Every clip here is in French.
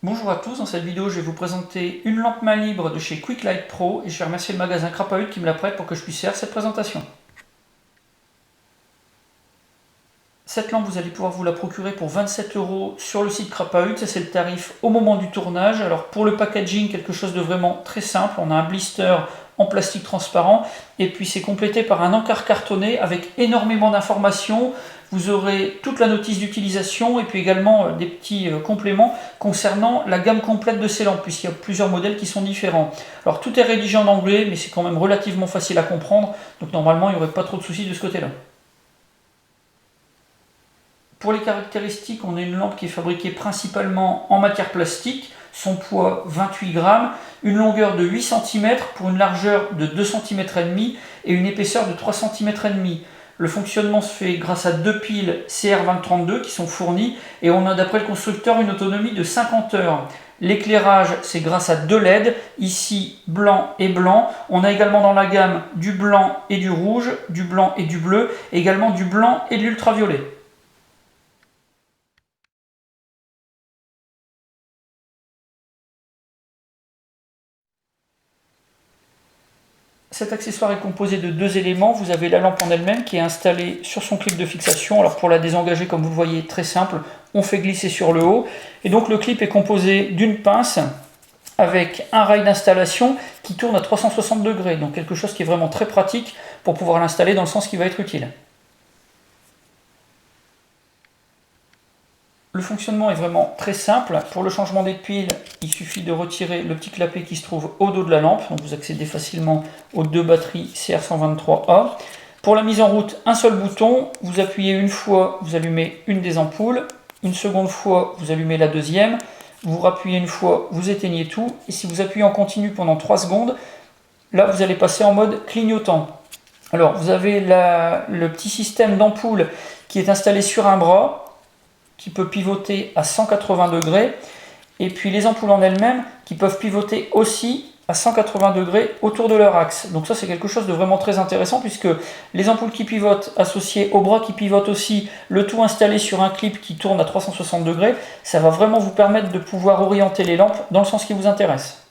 Bonjour à tous, dans cette vidéo je vais vous présenter une lampe main libre de chez Quicklight Pro et je vais remercier le magasin Crapahut qui me la prête pour que je puisse faire cette présentation. Cette lampe, vous allez pouvoir vous la procurer pour 27 € sur le site Crapahut, ça c'est le tarif au moment du tournage. Alors pour le packaging, quelque chose de vraiment très simple, on a un blister en plastique transparent et puis c'est complété par un encart cartonné avec énormément d'informations. Vous aurez toute la notice d'utilisation et puis également des petits compléments concernant la gamme complète de ces lampes, puisqu'il y a plusieurs modèles qui sont différents. Alors tout est rédigé en anglais, mais c'est quand même relativement facile à comprendre, donc normalement il n'y aurait pas trop de soucis de ce côté-là. Pour les caractéristiques, on a une lampe qui est fabriquée principalement en matière plastique, son poids 28 grammes, une longueur de 8 cm pour une largeur de 2 cm et demi et une épaisseur de 3 cm et demi. Le fonctionnement se fait grâce à deux piles CR2032 qui sont fournies et on a d'après le constructeur une autonomie de 50 heures. L'éclairage, c'est grâce à deux LED, ici blanc et blanc. On a également dans la gamme du blanc et du rouge, du blanc et du bleu, également du blanc et de l'ultraviolet. Cet accessoire est composé de deux éléments. Vous avez la lampe en elle-même qui est installée sur son clip de fixation. Alors pour la désengager, comme vous le voyez, très simple, on fait glisser sur le haut. Et donc le clip est composé d'une pince avec un rail d'installation qui tourne à 360 degrés. Donc quelque chose qui est vraiment très pratique pour pouvoir l'installer dans le sens qui va être utile. Le fonctionnement est vraiment très simple. Pour le changement des piles, il suffit de retirer le petit clapet qui se trouve au dos de la lampe. Donc vous accédez facilement aux deux batteries CR123A. Pour la mise en route, un seul bouton. Vous appuyez une fois, vous allumez une des ampoules. Une seconde fois, vous allumez la deuxième. Vous rappuyez une fois, vous éteignez tout. Et si vous appuyez en continu pendant 3 secondes, là vous allez passer en mode clignotant. Alors vous avez le petit système d'ampoule qui est installé sur un bras, qui peut pivoter à 180 degrés, et puis les ampoules en elles-mêmes qui peuvent pivoter aussi à 180 degrés autour de leur axe. Donc ça c'est quelque chose de vraiment très intéressant puisque les ampoules qui pivotent associées au bras qui pivotent aussi, le tout installé sur un clip qui tourne à 360 degrés, ça va vraiment vous permettre de pouvoir orienter les lampes dans le sens qui vous intéresse.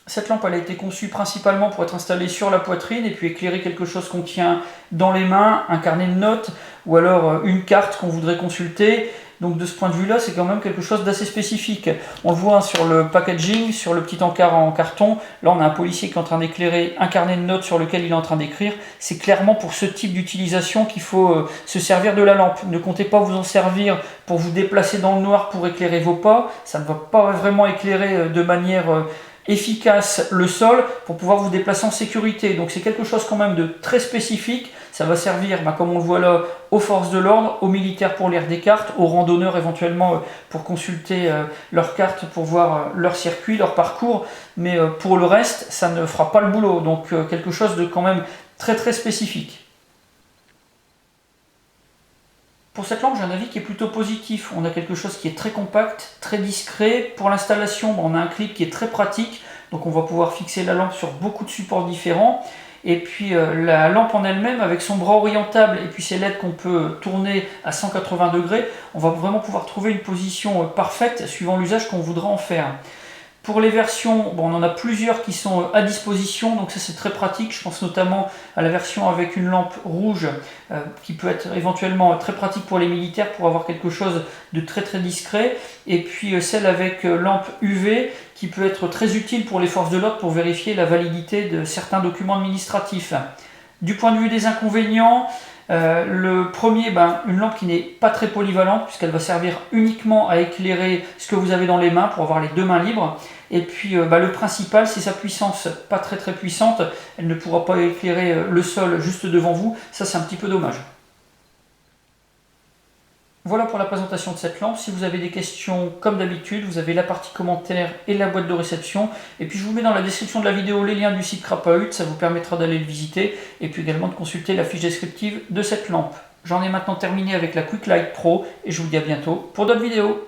Cette lampe elle a été conçue principalement pour être installée sur la poitrine et puis éclairer quelque chose qu'on tient dans les mains, un carnet de notes ou alors une carte qu'on voudrait consulter. Donc de ce point de vue là c'est quand même quelque chose d'assez spécifique. On le voit sur le packaging, sur le petit encart en carton. Là on a un policier qui est en train d'éclairer un carnet de notes sur lequel il est en train d'écrire. C'est clairement pour ce type d'utilisation qu'il faut se servir de la lampe. Ne comptez pas vous en servir pour vous déplacer dans le noir pour éclairer vos pas. Ça ne va pas vraiment éclairer de manière efficace le sol pour pouvoir vous déplacer en sécurité. Donc c'est quelque chose quand même de très spécifique. Ça va servir, comme on le voit là, aux forces de l'ordre, aux militaires pour lire des cartes, aux randonneurs éventuellement pour consulter leurs cartes, pour voir leur circuit, leur parcours. Mais pour le reste, ça ne fera pas le boulot. Donc quelque chose de quand même très très spécifique. Pour cette lampe, j'ai un avis qui est plutôt positif. On a quelque chose qui est très compact, très discret. Pour l'installation, on a un clip qui est très pratique. Donc on va pouvoir fixer la lampe sur beaucoup de supports différents. Et puis la lampe en elle-même, avec son bras orientable et puis ses LED qu'on peut tourner à 180 degrés, on va vraiment pouvoir trouver une position parfaite suivant l'usage qu'on voudra en faire. Pour les versions, on en a plusieurs qui sont à disposition, donc ça c'est très pratique. Je pense notamment à la version avec une lampe rouge qui peut être éventuellement très pratique pour les militaires pour avoir quelque chose de très très discret. Et puis celle avec lampe UV qui peut être très utile pour les forces de l'ordre pour vérifier la validité de certains documents administratifs. Du point de vue des inconvénients, le premier, une lampe qui n'est pas très polyvalente puisqu'elle va servir uniquement à éclairer ce que vous avez dans les mains pour avoir les deux mains libres. Et puis le principal, c'est sa puissance pas très très puissante. Elle ne pourra pas éclairer le sol juste devant vous. Ça c'est un petit peu dommage. Voilà pour la présentation de cette lampe. Si vous avez des questions, comme d'habitude, vous avez la partie commentaires et la boîte de réception. Et puis je vous mets dans la description de la vidéo les liens du site Crapahut, ça vous permettra d'aller le visiter. Et puis également de consulter la fiche descriptive de cette lampe. J'en ai maintenant terminé avec la Quicklight Pro et je vous dis à bientôt pour d'autres vidéos.